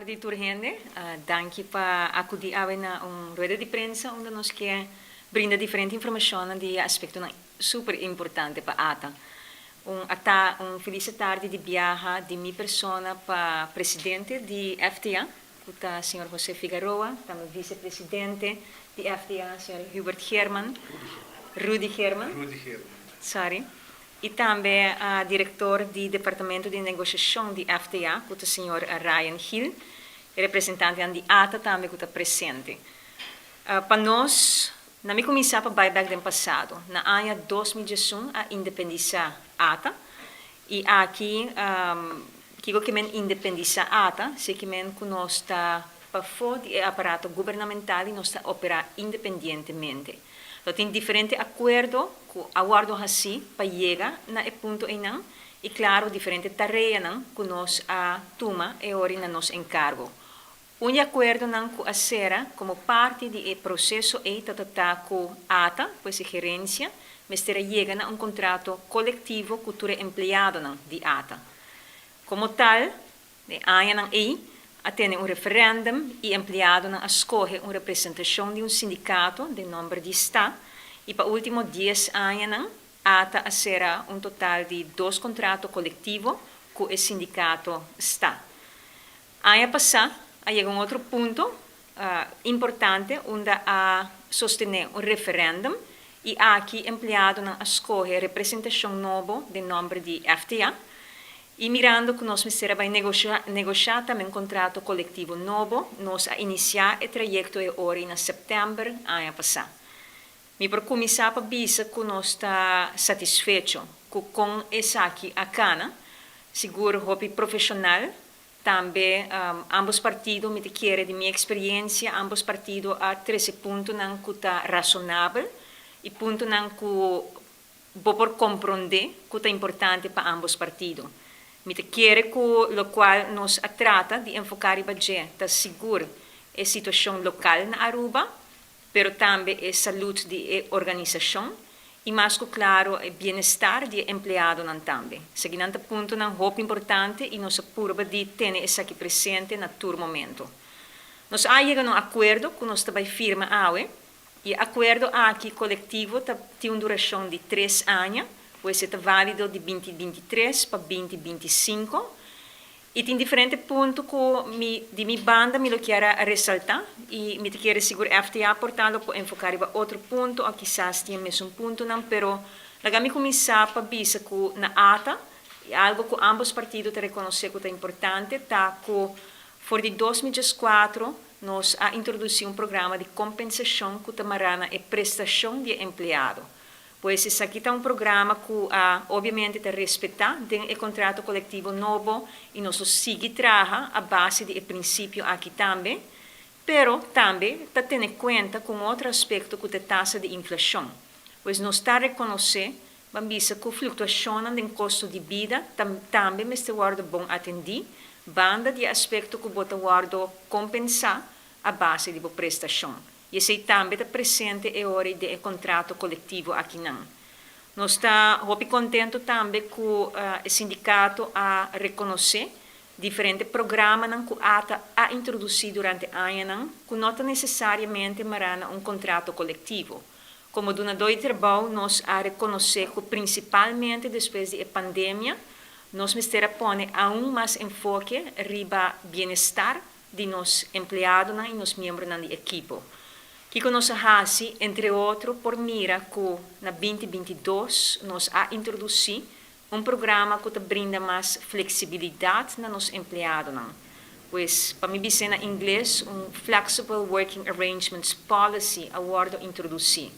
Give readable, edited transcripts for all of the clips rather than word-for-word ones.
tarde, Turgente. Dank je para acudir a una rueda de prensa onde nos que brinda diferente informação de aspecto super importante para ATA. Feliz tarde de viaja de minha persona para presidente de FTA, que é o senhor José Figueroa, também vice-presidente de FTA, senhor Hubert German, Rudy German. Sorry. E também diretor do Departamento de Negociação de FTA, que é o senhor Ryan Hill, e representante de ATA também que está presente. Para nós, na minha comissão para buyback do passado, na ano 2021, a independizar ATA, e aqui, que independizar ATA, se que nós está para fora do aparato governamental e nós está operar independentemente. Então, tem diferentes acordos que aguardo assim para chegar na ponto não e claro diferentes tarefas que nós toma e ora na nosso encargo. Acordo não que será como parte do processo e com ATA, pois a gerência, mas terá chega a contrato coletivo com o empregado de ATA. Como tal, de ano tem referendum e empregado escolhe uma representação de sindicato de nome de Estado e para os últimos 10 anos ATA será total de 2 contratos coletivos com o sindicato Estado. Ano passado, chega outro ponto importante onde sostener referendum e aqui empregado escolhe representação nova de nome de FTA. E mirando que nós vai negociar também um contrato coletivo novo, nós iniciar o trajeto agora em setembro do ano passado. Me para começar para dizer que nós está satisfeito com essa aqui a cana, seguro hobby profissional, também ambos partidos, me quer de minha experiência, ambos partidos a 13 pontos não que está razonável e ponto não que vou por compreender que é importante para ambos partidos. Me quer que o qual nos trata de enfocar e budget, de seguro a situação local na Aruba, pero também a saúde da organização e mais que claro o bem-estar do empregado também. Seguinte ponto não é importante e nós apurba de ter isso aqui presente na todo momento. Nós chegamos a um acordo que nós também firma e o acordo aqui coletivo tem uma duração de 3 anos. Pode ser válido de 2023 para 2025. E tem diferentes pontos que de minha banda me quero ressaltar e me quero segurar FTA, portanto, para enfocar em outro ponto, ou quizás tenha mesmo ponto, não, pero lá me começar para dizer que na ATA, algo que ambos partidos reconhecem que é importante, está que, for de 2004, nós introduzimos programa de compensação que tamarana e prestação de empregado. Pois isso aqui está programa que, obviamente, está respeitar o contrato coletivo novo e nós seguimos trabalhando a base do princípio aqui também, pero também está tendo em conta com outro aspecto que é a taxa de inflação. Pois nós está reconhecendo, vamos que a flutuação do custo de vida também está guarda bom atender, banda de aspecto que bota guarda compensar a base de prestação. E esse também está presente e hora de contrato coletivo aqui não. Nós estamos muito contentes também que o sindicato a reconhecer diferentes programas que a introduzir durante o ano, que não necessariamente marana contrato coletivo. Como donador de trabalho, nós a reconhecer que principalmente depois da pandemia, nós precisamos pôr mais enfoque riba bem-estar de nossos empregados e nossos membros da equipe. Que nós fazemos, entre outros, por mira que na 2022 nós introduzir programa que brinda mais flexibilidade nos nossos empregados. Pois, para mim dizer em inglês, Flexible Working Arrangements Policy, aguardo introduzir.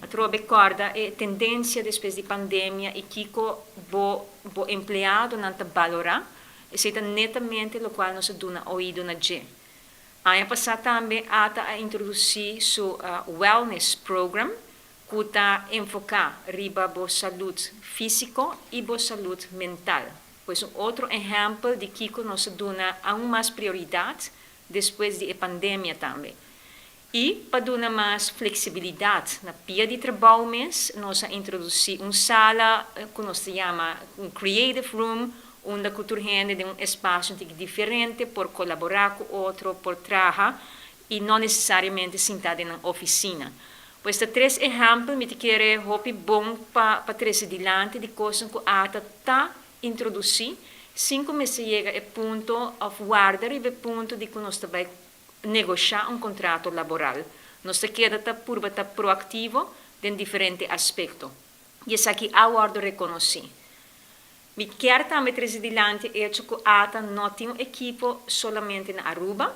A trobe corda é tendência depois da pandemia e que o empregado não está valorar, e seja netamente o qual nós damos ouvido na gente. Ano passado também a introduzir seu wellness program, que está enfocado riba a saúde física e a saúde mental. Pois outro exemplo de que nós damos mais prioridade depois da pandemia também. E para dar mais flexibilidade na pia de trabalho, nós introduzimos uma sala que nós chamamos Creative Room, onde cultura gente de um espaço diferente por colaborar com outro, por trabalhar e não necessariamente sentada na oficina. Pues de 3 exemplos me quero hopi bom para trazer adiante de coisas que a tá introduzir, 5 meses chega ao ponto of guardar e o ponto de que nós vai negociar contrato laboral. Nós queda tá proativo em diferentes aspectos. E isso aqui a guardo reconhecer. Me quero também trazer adiante é que a ATA não tem equipo solamente na Aruba,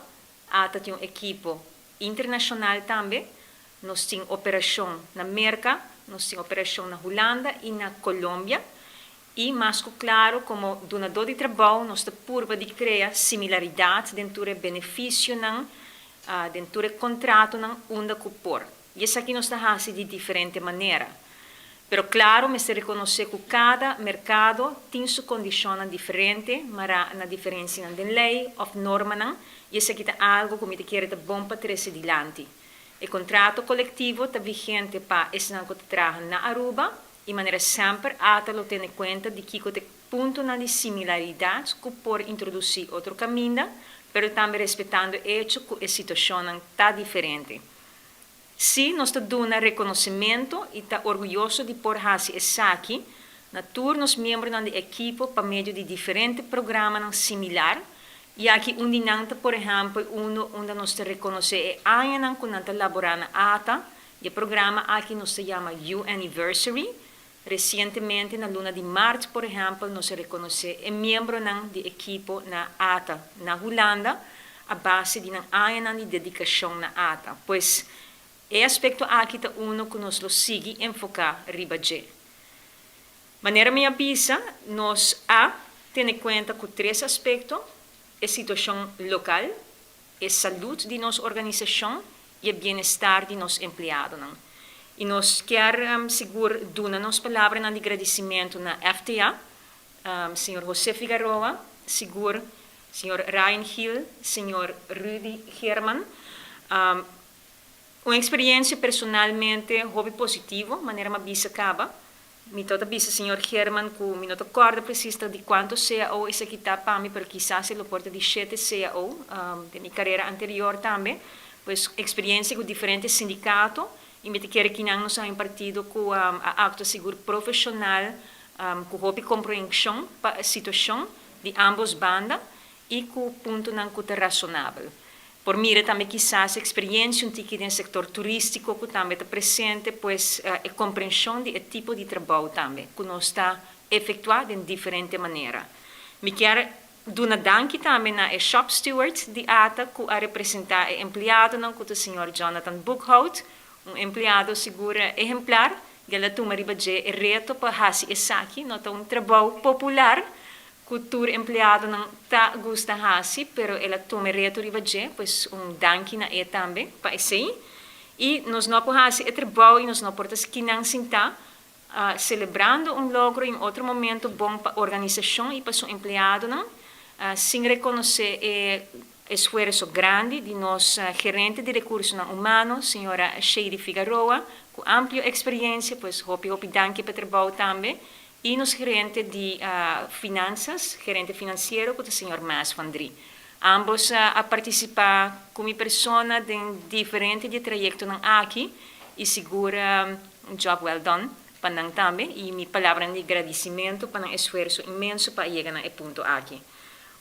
a ATA tem equipo internacional também. Nós temos operação na América, nós temos operação na Holanda e na Colômbia. E, mais claro, como donador de trabalho, nós estamos de criar similaridades dentro do benefício, dentro do contrato, onde cupor. E isso aqui nós estamos de diferente maneira. Pero, claro, me se reconhecer que cada mercado tem sua condição diferente, mas na diferença da lei ou norma, e isso aqui é algo que me quer bom para trazer adiante. O contrato coletivo está vigente para esse que trabalha na Aruba, e maneira sempre a lo ter em conta de que tem ponto de similaridades que pode introduzir outro caminho, mas também respeitando o hecho que a situação está diferente. Se nós damos reconhecimento e está orgulhoso de por fazer isso aqui, na turnos membros da equipe para meio de diferentes programas similares. E aqui, por exemplo, onde nós reconhecemos a ANA que nós trabalhamos na ATA, e o programa aqui nós se chama U-Anniversary. Recentemente, na luna de março, por exemplo, nós reconhecemos o membro da equipe na ATA, na Holanda, a base de ANA de dedicação na ATA. Pois, é aspecto aqui que nós lo seguimos enfocar riba de. Maneira minha visa, nós temos em conta com 3 aspectos: a situação local, a saúde de nossa organização e o bem-estar de nossos empregados. E nós queremos segurar dar palavras de agradecimento na FTA, Sr. José Figueroa, Sr. Ryan Hill, Sr. Rudy Herman. Uma experiência personalmente hobby positivo, maneira uma bisa acaba. Me toda bisa Sr. Herman que me não recorda precisa de quanto CAO esse aqui está para mim, porque quizás ele porta de 7 CAO de minha carreira anterior também. Pois experiência com diferentes sindicatos e me quero que não nos partido com a acto seguro profissional, com hobby compreensão para a situação de ambos bandas e com ponto não que é razonável. Por mim, também quizás a experiência no setor turístico que também está presente, pois a compreensão do tipo de trabalho também, que nós está efetuado de diferente maneira. Me quero dar danke também na shop steward de ATA, que a representar o empregado, que é o Sr. Jonathan Buchhout, empregado seguro exemplar, que ela toma riba de reto para fazer isso aqui, não é trabalho popular, que empregado não está gosta de fazer, mas ela toma reto riba de, pois danke na também para isso aí. E nós não podemos fazer trabalho e nós não podemos que não sentar celebrando logro em outro momento bom para a organização e para o empregado, sem reconhecer o esforço grande de nossa gerente de recursos humanos, senhora Shady Figueroa, com ampla experiência, pois hopi danke para o trabalho também, e nos gerente de finanças, gerente financeiro, que é o senhor Mas Vandri. Ambos a participar como pessoa em diferentes trajectos aqui e segura job well done para também, e minha palavra de agradecimento para o esforço imenso para chegar a ponto aqui.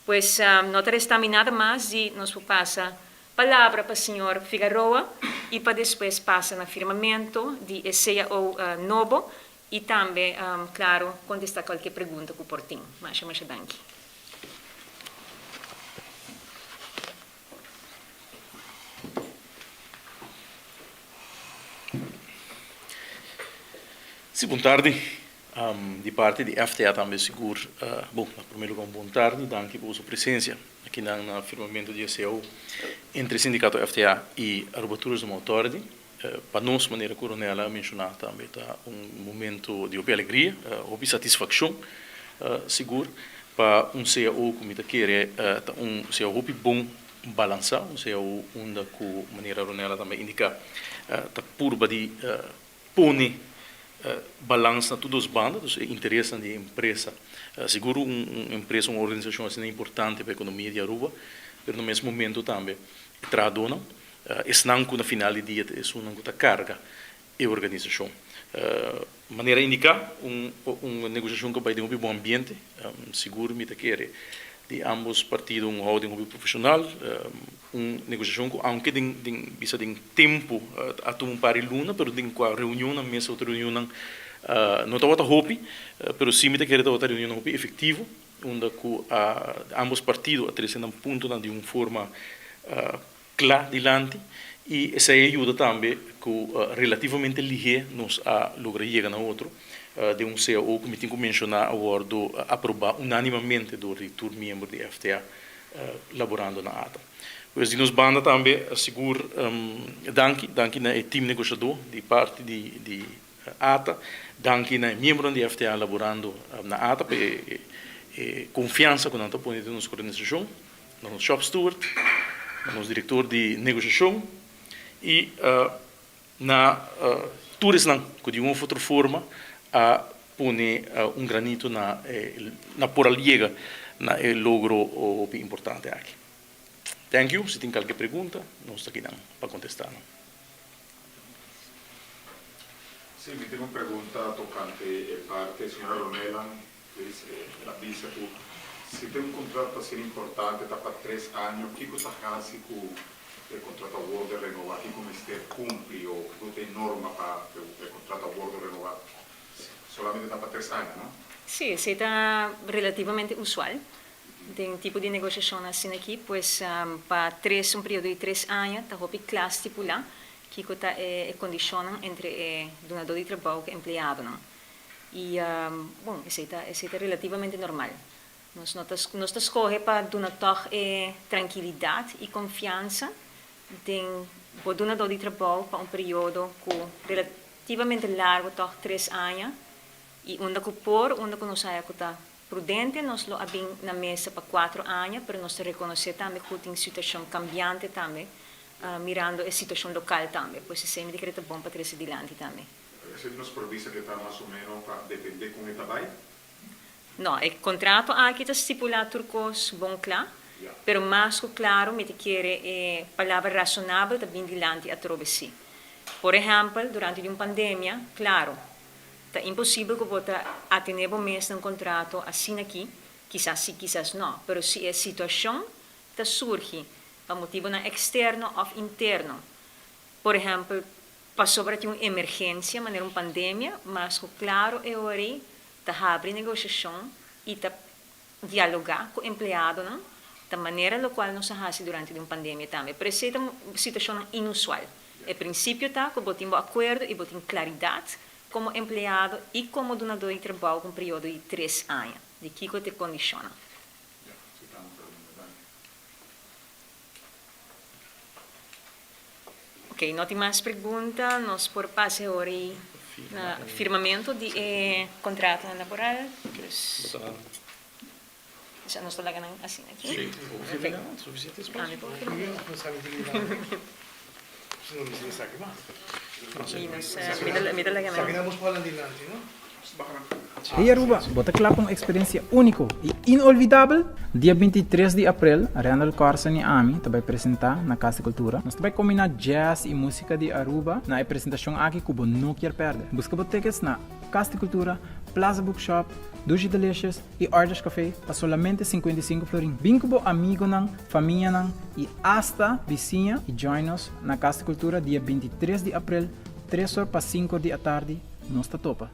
Pues não resta nada mais e nos passa a palavra para o senhor Figueroa e para depois passa no firmamento de CAO novo e também, claro, contestar qualquer pergunta que por tem. Mas danke. Sim, boa tarde. De parte de FTA também seguro. Bom, primeiro lugar, boa tarde, danke por sua presença aqui no firmamento de CAO entre o sindicato FTA e a Aruba Tourism Authority. Para nós, maneira coronela, mencionar também tá momento de alegria, de satisfação, seguro, para CAO como está querer, CAO bom balançar, CAO onde, maneira coronela também indica, tá purba de pone balança na todas as bandas, interesse da empresa. Seguro uma empresa, uma organização assim é importante para a economia de Aruba, mas no mesmo momento também traduzem, não com a finalidade é uma carga e organização. Maneira indicar uma negociação que vai ter um bom ambiente, seguro me quer de ambos partidos um holding profissional, uma negociação que aunque tem tempo a tomar para luna, mas tem uma reunião na mesa outra reunião não está outra hopi, mas sim me quer outra reunião hopi efetivo, onde ambos partidos atrasam um ponto de uma forma clara dilante. E essa ajuda também que relativamente ligeira nos a lograr chegar na outro de um CEO que me tenho que mencionar acordo aprovar unanimamente do reitor membro de FTA laborando na ATA. Pois nos banda também asseguro danke na time negociador de parte de ATA, danke na membro de FTA laborando na ATA e confiança que nós temos na nossa organização, no nosso shop steward, no nosso diretor de negociação e na tudo isso que de uma outra forma a pone granito na por aliega na logro importante aqui. Thank you. Se tem qualquer pergunta, nós estamos aqui para contestar. Sì, mi tengo una pregunta tocante parte, signora Ronela, la dice tu, se tem un contrato assim importante, está para 3 anos, o que você faz com o contrato a bordo renovado? E como este cumpre ou que tem norma para o contrato a bordo renovado? Solamente está para 3 anos, não? Sí, es relativamente usual de un tipo de negociación así aquí, pues para un periodo de 3 años, está claro estipular que condicionan entre donador de trabajo y empleado. ¿No? Y bueno, es relativamente normal. Nos escoge para donar tranquilidad y confianza de un donador de trabajo para un periodo relativamente largo, 3 años, e onde nós está prudente, nós lo abrimos na mesa para 4 anos, mas nós reconhecemos também que tem situação cambiante também, mirando a situação local também, pois é sempre que é bom para trazer adiante também. Você nos provisa que está mais ou menos para depender como está vai? Não, o contrato aqui está estipulado turcos bom claro, mas mais claro, me quer palavra razonável também adiante a travessia. Por exemplo, durante uma pandemia, claro, é impossível que você atender o mês de um contrato assim aqui, quizás sim, quizás não, mas se a situação surge a motivo externo ou interno, por exemplo, passou para uma emergência, maneira uma pandemia, mas claro é hora de abrir negociação e de dialogar com o empregado, não? Da maneira na qual nós fazemos durante uma pandemia também. Por isso é uma situação inusual. O princípio está que você tem um acordo e você tem claridade como empregado e como donador de trabalho com um período de 3 anos, de que te condiciona. Ok, não tem mais perguntas, nós por passar agora no firmamento de contrato laboral. Já nós estamos assim aqui? Sim, suficiente espaço. Hey Aruba, bota claro uma experiência única e inolvidável. Dia 23 de abril, Randall Carson e Ami vai apresentar na Casa de Cultura. Nós vamos combinar jazz e música de Aruba na apresentação aqui que você não quer perder. Busca boteques na Casa de Cultura, Plaza Bookshop, Dushi Delicious e Ardas Café para solamente 55 florin. Vem com amigo nang, família nang e hasta vizinha e join us na Casa de Cultura dia 23 de abril, 3 horas para 5 da tarde. Nós está topa.